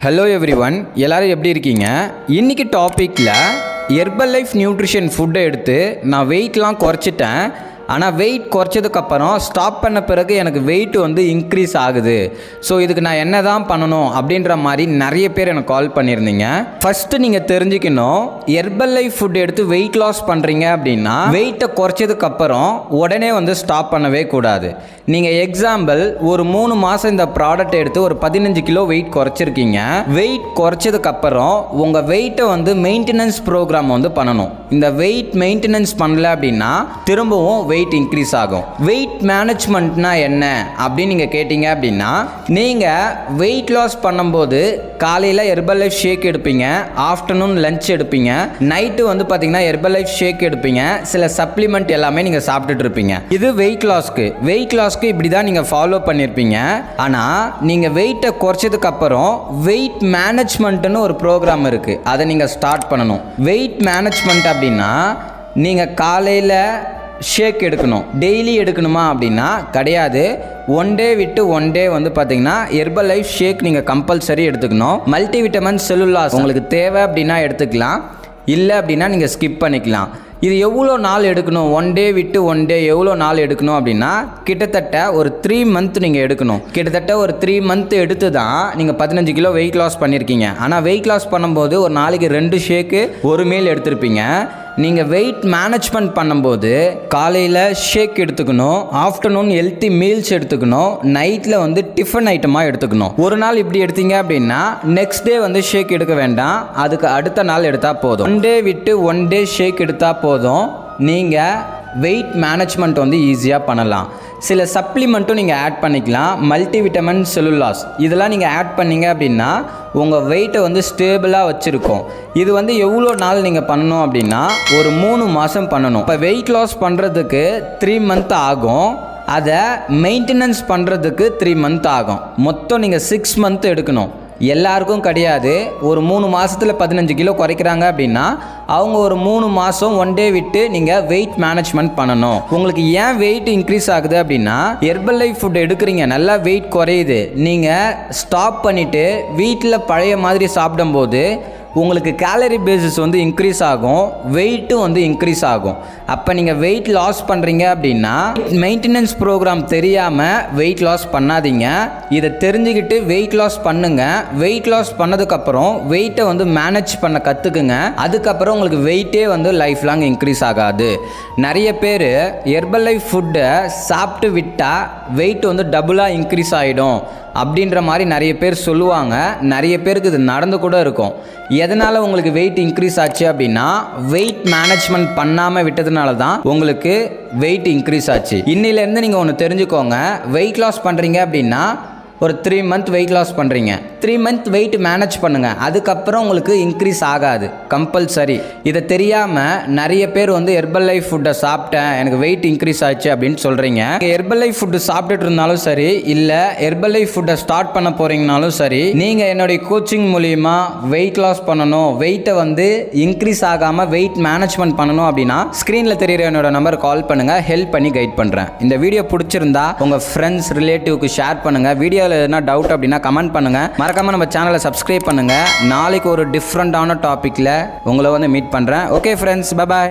Hello everyone, எல்லாரும் எப்படி இருக்கீங்க? இன்றைக்கி டாப்பிக்கில் ஹெர்பல் லைஃப் நியூட்ரிஷன் ஃபுட்டை எடுத்து நான் வெயிட்லாம் குறைச்சிட்டேன். ஆனால் வெயிட் குறைச்சதுக்கப்புறம் ஸ்டாப் பண்ண பிறகு எனக்கு வெயிட் இன்க்ரீஸ் ஆகுது. ஸோ இதுக்கு நான் என்ன தான் பண்ணணும் அப்படின்ற மாதிரி நிறைய பேர் எனக்கு கால் பண்ணியிருந்தீங்க. ஃபஸ்ட்டு நீங்கள் தெரிஞ்சுக்கணும், ஹெர்பல் லைஃப் ஃபுட் எடுத்து வெயிட் லாஸ் பண்ணுறீங்க அப்படின்னா வெயிட்டை குறைச்சதுக்கப்புறம் உடனே ஸ்டாப் பண்ணவே கூடாது. நீங்கள் எக்ஸாம்பிள் ஒரு 3 மாதம் இந்த ப்ராடக்ட் எடுத்து ஒரு 15 கிலோ வெயிட் குறைச்சிருக்கீங்க. வெயிட் குறைச்சதுக்கப்புறம் உங்கள் வெயிட்டை மெயின்டெனன்ஸ் ப்ரோக்ராம் பண்ணணும். இந்த வெயிட் மெயின்டெனன்ஸ் பண்ணல அப்படின்னா திரும்பவும் வெயிட் இன்க்ரீஸ் ஆகும். வெயிட் மேனேஜ்மெண்ட்னா என்ன அப்படின்னு நீங்கள் கேட்டீங்க அப்படின்னா, நீங்கள் வெயிட் லாஸ் பண்ணும்போது காலையில் ஹெர்பல் லைஃப் ஷேக் எடுப்பீங்க, ஆஃப்டர்நூன் லஞ்ச் எடுப்பீங்க, நைட்டு பார்த்தீங்கன்னா ஹெர்பல் லைஃப் ஷேக் எடுப்பீங்க, சில சப்ளிமெண்ட் எல்லாமே நீங்கள் சாப்பிட்டுட்டு இருப்பீங்க. இது வெயிட் லாஸ்க்கு இப்படி தான் நீங்கள் ஃபாலோ பண்ணியிருப்பீங்க. ஆனால் நீங்கள் வெயிட்டை குறைச்சதுக்கப்புறம் வெயிட் மேனேஜ்மெண்ட்டுன்னு ஒரு ப்ரோக்ராம் இருக்குது, அதை நீங்கள் ஸ்டார்ட் பண்ணணும். வெயிட் மேனேஜ்மெண்ட் அப்படின்னா நீங்கள் காலையில் ஷேக் எடுக்கணும், டெய்லி எடுக்கணுமா அப்படின்னா கிடையாது. ஒன் டே விட்டு ஒன் டே பார்த்தீங்கன்னா ஹெர்பல் லைஃப் ஷேக் நீங்கள் கம்பல்சரி எடுத்துக்கணும். மல்டி விட்டமின் செல்லுலாஸ் உங்களுக்கு தேவை அப்படின்னா எடுத்துக்கலாம், இல்லை அப்படின்னா நீங்கள் ஸ்கிப் பண்ணிக்கலாம். இது எவ்வளோ நாள் எடுக்கணும், ஒன் டே விட்டு ஒன் டே எவ்வளோ நாள் எடுக்கணும் அப்படின்னா கிட்டத்தட்ட ஒரு 3 மந்த் நீங்கள் எடுக்கணும். கிட்டத்தட்ட ஒரு 3 மந்த் எடுத்து தான் நீங்கள் 15 கிலோ வெயிட் லாஸ் பண்ணியிருக்கீங்க. ஆனால் வெயிட் லாஸ் பண்ணும்போது ஒரு நாளைக்கு 2 ஷேக்கு ஒரு மீல் எடுத்திருப்பீங்க. நீங்கள் வெயிட் மேனேஜ்மெண்ட் பண்ணும்போது காலையில் ஷேக் எடுத்துக்கணும், ஆஃப்டர்நூன் ஹெல்த்தி மீல்ஸ் எடுத்துக்கணும், நைட்டில் டிஃபன் ஐட்டமாக எடுத்துக்கணும். ஒரு நாள் இப்படி எடுத்தீங்க அப்படின்னா நெக்ஸ்ட் டே ஷேக் எடுக்க வேண்டாம், அதுக்கு அடுத்த நாள் எடுத்தால் போதும். ஒன் டே விட்டு ஒன் டே ஷேக் எடுத்தால் போதும். நீங்கள் வெயிட் மேனேஜ்மெண்ட் ஈஸியாக பண்ணலாம். சில சப்ளிமெண்ட்டும் நீங்கள் ஆட் பண்ணிக்கலாம். மல்டி விட்டமின் செல்லுலாஸ் இதெல்லாம் நீங்கள் ஆட் பண்ணிங்க அப்படின்னா உங்கள் வெயிட்டை ஸ்டேபிளாக வச்சுருக்கோம். இது எவ்வளோ நாள் நீங்கள் பண்ணணும் அப்படின்னா ஒரு 3 மாதம் பண்ணணும். இப்போ வெயிட் லாஸ் பண்ணுறதுக்கு 3 மந்த் ஆகும், அதை மெயின்டெனன்ஸ் பண்ணுறதுக்கு 3 மந்த் ஆகும். மொத்தம் நீங்கள் 6 மந்த் எடுக்கணும். எல்லாருக்கும் கிடையாது. ஒரு 3 மாதத்தில் 15 கிலோ குறைக்கிறாங்க அப்படின்னா அவங்க ஒரு 3 மாதம் ஒன் டே விட்டு நீங்கள் வெயிட் மேனேஜ்மெண்ட் பண்ணணும். உங்களுக்கு ஏன் வெயிட் இன்க்ரீஸ் ஆகுது அப்படின்னா ஹெர்பல் லைஃப் ஃபுட் எடுக்கிறீங்க, நல்லா வெயிட் குறையுது, நீங்கள் ஸ்டாப் பண்ணிவிட்டு வீட்டில் பழைய மாதிரி சாப்பிடும்போது உங்களுக்கு கேலரி பேசிஸ் இன்க்ரீஸ் ஆகும், வெயிட்டும் இன்க்ரீஸ் ஆகும். அப்போ நீங்கள் வெயிட் லாஸ் பண்ணுறீங்க அப்படின்னா மெயின்டெனன்ஸ் ப்ரோக்ராம் தெரியாமல் வெயிட் லாஸ் பண்ணாதீங்க. இதை தெரிஞ்சுக்கிட்டு வெயிட் லாஸ் பண்ணுங்கள். வெயிட் லாஸ் பண்ணதுக்கப்புறம் வெயிட்டை மேனேஜ் பண்ண கற்றுக்குங்க. அதுக்கப்புறம் உங்களுக்கு வெயிட்டே லைஃப் லாங் இன்க்ரீஸ் ஆகாது. நிறைய பேர் ஹெர்பல் லைஃப் ஃபுட்டை சாப்பிட்டு விட்டால் வெயிட் டபுளாக இன்க்ரீஸ் ஆகிடும் அப்படின்ற மாதிரி நிறைய பேர் சொல்லுவாங்க. நிறைய பேருக்கு இது நடந்து கூட இருக்கும். எதனால் உங்களுக்கு வெயிட் இன்க்ரீஸ் ஆச்சு அப்படின்னா வெயிட் மேனேஜ்மெண்ட் பண்ணாமல் விட்டதுனால தான் உங்களுக்கு வெயிட் இன்க்ரீஸ் ஆச்சு. இன்னிலேருந்து நீங்கள் ஒன்று தெரிஞ்சுக்கோங்க, வெயிட் லாஸ் பண்ணுறீங்க அப்படின்னா ஒரு 3 மந்த் வெயிட் லாஸ் பண்ணுறீங்க, 3 மந்த் வெயிட் மேனேஜ் பண்ணுங்கள், அதுக்கப்புறம் உங்களுக்கு இன்க்ரீஸ் ஆகாது கம்பல்சரி. இதை தெரியாமல் நிறைய பேர் ஹெர்பல் லைஃப் ஃபுட்டை சாப்பிட்டேன் எனக்கு வெயிட் இன்க்ரீஸ் ஆச்சு அப்படின்னு சொல்கிறீங்க. ஹெர்பல் லைஃப் ஃபுட்டு சாப்பிட்டுட்டு இருந்தாலும் சரி, இல்லை ஹெர்பல் லைஃப் ஃபுட்டை ஸ்டார்ட் பண்ண போகிறீங்கனாலும் சரி, நீங்கள் என்னுடைய கோச்சிங் மூலிமா வெயிட் லாஸ் பண்ணணும், வெயிட்டை இன்க்ரீஸ் ஆகாமல் வெயிட் மேனேஜ்மெண்ட் பண்ணணும் அப்படின்னா ஸ்க்ரீனில் தெரியுற என்னோட நம்பர் கால் பண்ணுங்கள், ஹெல்ப் பண்ணி கைட் பண்ணுறேன். இந்த வீடியோ பிடிச்சிருந்தா உங்கள் ஃப்ரெண்ட்ஸ் ரிலேட்டிவ்க்கு ஷேர் பண்ணுங்கள். வீடியோ எதுனா டவுட் அப்படின்னா கமெண்ட் பண்ணுங்க. மறக்காம நம்ம சேனலை சப்ஸ்கிரைப் பண்ணுங்க. நாளைக்கு ஒரு டிஃப்ரெண்டான டாபிக்ல உங்களை மீட் பண்றேன். Okay friends, bye bye.